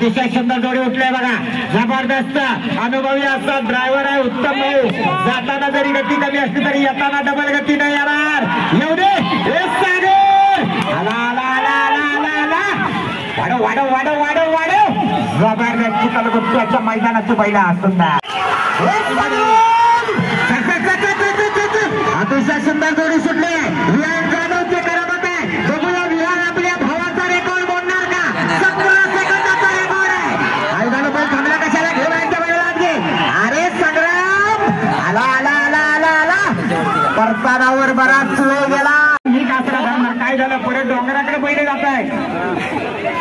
अतिशय सुंदर जोडी उठले बघा, जबरदस्त अनुभवी असा ड्रायव्हर आहे उत्तम भाऊ. जाताना जरी गती कमी असली तरी येताना डबल गती नाही येणार. येऊ दे आला आला आला आला आला आला वाढव वाढव वाढव वाढव वाढव. जबरदस्त चिखलगुट्ट्याच्या मैदानाची बैला असून अतिशय सुंदर जोडी सुटले. विहान जाधवचे करमत आहे. बघूया विहान आपल्या भावाचा रेकॉर्ड मोडणार का? 17 सेकंदाचा रेकॉर्ड आहे. आयदाला पण थांबला कशाला घेऊन यांच्या बैलात घे. अरे संग्राम आला आला आला आला आला परतानावर बराच वेळ गेला. मी कासरा धरणार. काय झालं? परत डोंगराकडे बैल जात आहे.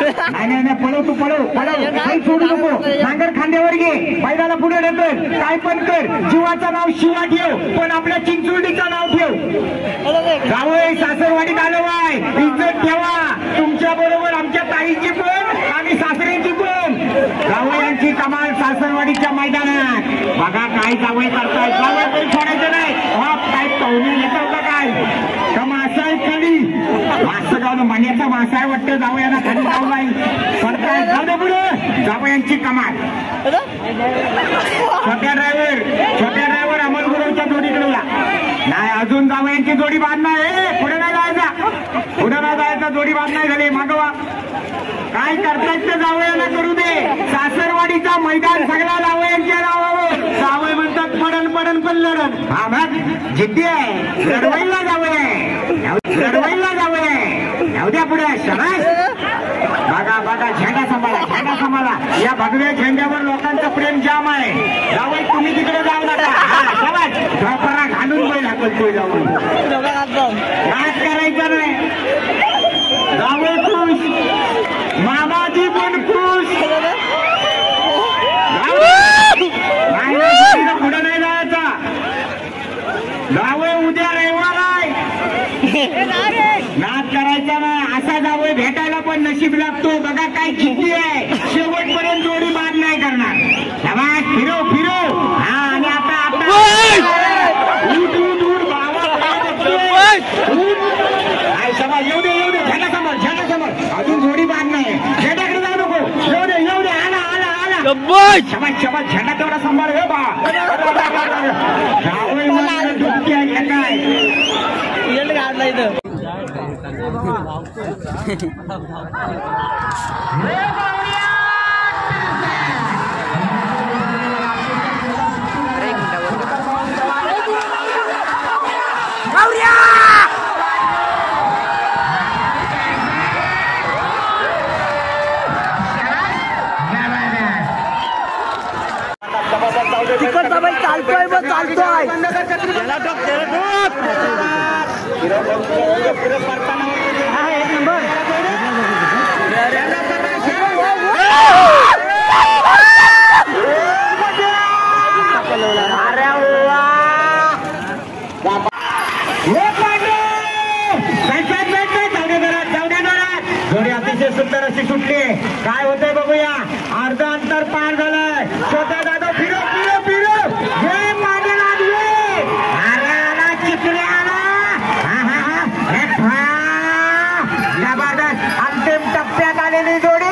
नाही नाही पळव तू पळव पळव काही सोडू नको. नांगर खांद्यावर घे. बैलाला पुढे ढकल. काय पण कर. जीवाचं नाव शिवा ठेव पण आपल्या चिंचोलीचं नाव ठेव. जावई सासरवाडीत आलो आहे. इज्जत ठेवा. तुमच्या बरोबर आमच्या ताईची पण आणि सासऱ्यांची पण. जावयांची कमाल सासरवाडीच्या मैदानात. बघा काय जावई करताय. जावई काही सोडायचं नाही. हा काय पाहुणे येतात का काय? का मासा आहे खाली? मासं गाव मण्याचा मासा आहे वाटतं. जावयांना खाली जावलाई पडताय. जाऊ दे पुढे. जावयांची कमाल. छोट्या ड्रायव्हर अमोल गुरुच्या जोडीकडे या. नाही अजून जावयांची जोडी बांध नाही. पुढे नाही जायचा. जोडी बांध नाही झाली. मागवा. काय करतायत ते जावयांना करू दे. सासरवाडीचा मैदान सगळा जावयांच्या नावावर. जावई म्हणतात पडन पडन पण लढन. हा मग जिद्दी आहे. लढवाईला जावई आहे. लढवाईला जावई आहे. जाऊ द्या पुढे. शबाश. बघा बघा झेंडा सांभाळा. या भगव्या झेंड्यावर लोकांचं प्रेम जाम आहे. जावई तुम्ही तिकडे जाऊ नका. शबाश. झोपरा घालून बैल हाकलतोय जावई. नाच करायचा नाही. जावई खुश. मामाजी पण खुश. पुढे नाही जायचा. जावई उद्या रविवार आहे. नाच करायचा नाही. असा जावई भेटायला पण नशीब लागतो. बघा काय जिद्दी आहे. शेवटपर्यंत जोडी बाद नाही करणार. शबाश. फिरो. हा आणि आता उठ बाबा काय शबाश. येऊ दे. झेंडा समोर. अजून जोडी बाद नाही. झेंड्याकडे जाऊ नको. येऊ दे. आला शबाश. झेंडा तेवढा सांभाळ. हे बा जावई मला डुबकी आहे काय? काढला इथं. तिकडचा बैल चालतोय. एक नंबर. जोडी अतिशय सुंदर अशी सुटली. काय होतंय बघूया. अर्ध अंतर पार झालंय. छोटा दादा फिरो. हे मागे लागले. आला चिकले आला. जबरदस्त अंतिम टप्प्यात आलेली जोडी.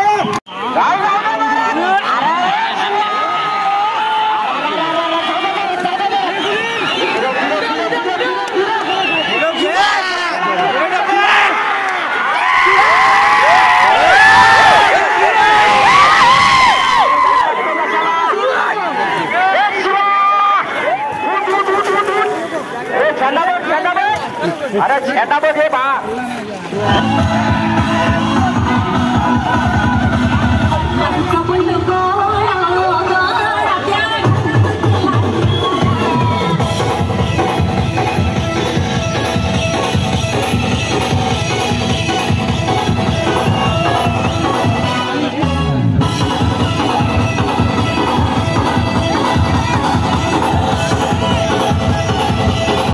अरे छेटा बघ हे बा.